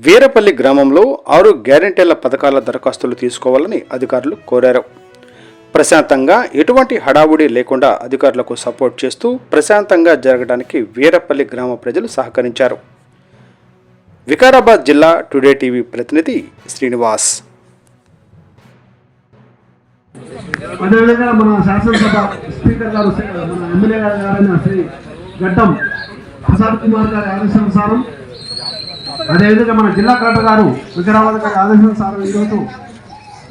వీరపల్లి గ్రామంలో 6 గ్యారెంటీల పథకాల దరఖాస్తులు తీసుకోవాలని అధికారులు కోరారు. ప్రశాంతంగా ఎటువంటి హడావుడి లేకుండా అధికారులకు సపోర్ట్ చేస్తూ ప్రశాంతంగా జరగడానికి వీరపల్లి గ్రామ ప్రజలు సహకరించారు. వికారాబాద్ జిల్లా టుడే టీవీ ప్రతినిధి శ్రీనివాస్. అదేవిధంగా మన శాసనసభ స్పీకర్ గారు మన ఎమ్మెల్యే గారైన శ్రీ గడ్డం ప్రసాద్ కుమార్ గారి ఆదేశానుసారం, అదేవిధంగా మన జిల్లా కలెక్టర్ గారు వికారాబాద్ గారి ఆదేశానుసారం ఈరోజు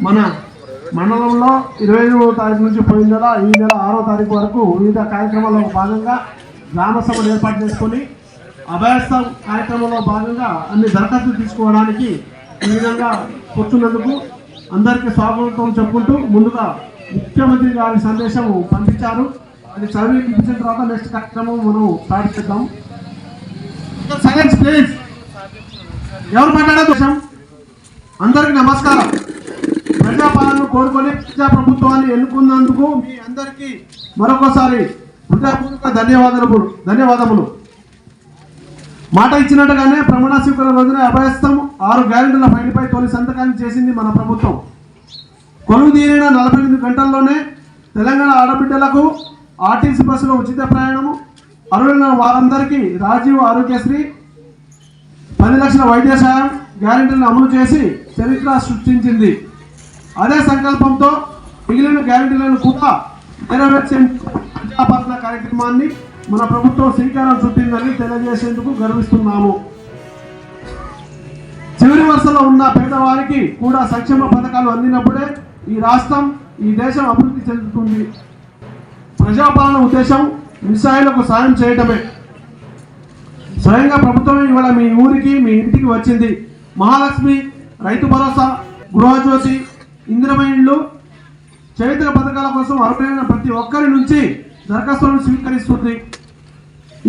మన మండలంలో 25వ తారీఖు నుంచి పోయిన నెల ఈ నెల 6వ తారీఖు వరకు వివిధ కార్యక్రమాల్లో భాగంగా గ్రామ సభలు ఏర్పాటు చేసుకొని అభయస్థం కార్యక్రమంలో భాగంగా అన్ని దరఖాస్తులు తీసుకోవడానికి ఈ విధంగా కూర్చున్నందుకు అందరికీ స్వాగతం చెప్పుకుంటూ ముందుగా ముఖ్యమంత్రి గారి సందేశం పంపించారు. అది చదివి ఇచ్చిన తర్వాత నెక్స్ట్ కార్యక్రమం మనం స్టార్ట్ చేద్దాం. సైలెన్స్ ప్లీజ్, ఎవరు మాట్లాడదు. అందరికీ నమస్కారం. ప్రజాపాలనను కోరుకొని ప్రజాప్రభుత్వాన్ని ఎన్నుకున్నందుకు మీ అందరికీ మరొకసారి హృదయపూర్వక ధన్యవాదములు. మాట ఇచ్చినట్టుగానే ప్రమాణ స్వీకారం రోజున అభయస్థం 6 గ్యారెంటీల ఫైల్పై తొలి సంతకాన్ని చేసింది మన ప్రభుత్వం. కొలువు తీరిన 48 గంటల్లోనే తెలంగాణ ఆడబిడ్డలకు ఆర్టీసీ బస్సులో ఉచిత ప్రయాణము, అర్హులైన వారందరికీ రాజీవ్ ఆరోగ్యశ్రీ, 10 లక్షల వైద్య సాయం గ్యారెంటీలను అమలు చేసి చరిత్ర సృష్టించింది. అదే సంకల్పంతో మిగిలిన గ్యారెంటీలను కూడా నెరవేర్చే ప్రజాపాలన కార్యక్రమాన్ని మన ప్రభుత్వం శ్రీకారం చుట్టిందని తెలియజేసేందుకు గర్విస్తున్నాము. చివరి వరుసలో ఉన్న పేదవారికి కూడా సంక్షేమ పథకాలు అందినప్పుడే ఈ రాష్ట్రం, ఈ దేశం అభివృద్ధి చెందుతుంది. ప్రజాపాలన ఉద్దేశం నిస్సహాయులకు సాయం చేయటమే. స్వయంగా ప్రభుత్వమే ఇవాళ మీ ఊరికి, మీ ఇంటికి వచ్చింది. మహాలక్ష్మి, రైతు భరోసా, గృహజ్యోతి, ఇందిరమయిండ్లు, చైత్ర పథకాల కోసం అర్హులైన ప్రతి ఒక్కరి నుంచి దరఖాస్తులను స్వీకరిస్తుంది.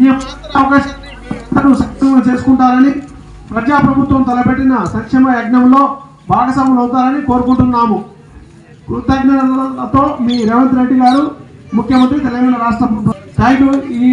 ఈ అవకాశాన్ని చేసుకుంటారని, ప్రజాప్రభుత్వం తలపెట్టిన సంక్షేమ యజ్ఞంలో భాగస్వాములు అవుతారని కోరుకుంటున్నాము. కృతజ్ఞతలతో మీ రేవంత్ రెడ్డి గారు, ముఖ్యమంత్రి, తెలంగాణ రాష్ట్ర ప్రభుత్వం. Thank you. ఈ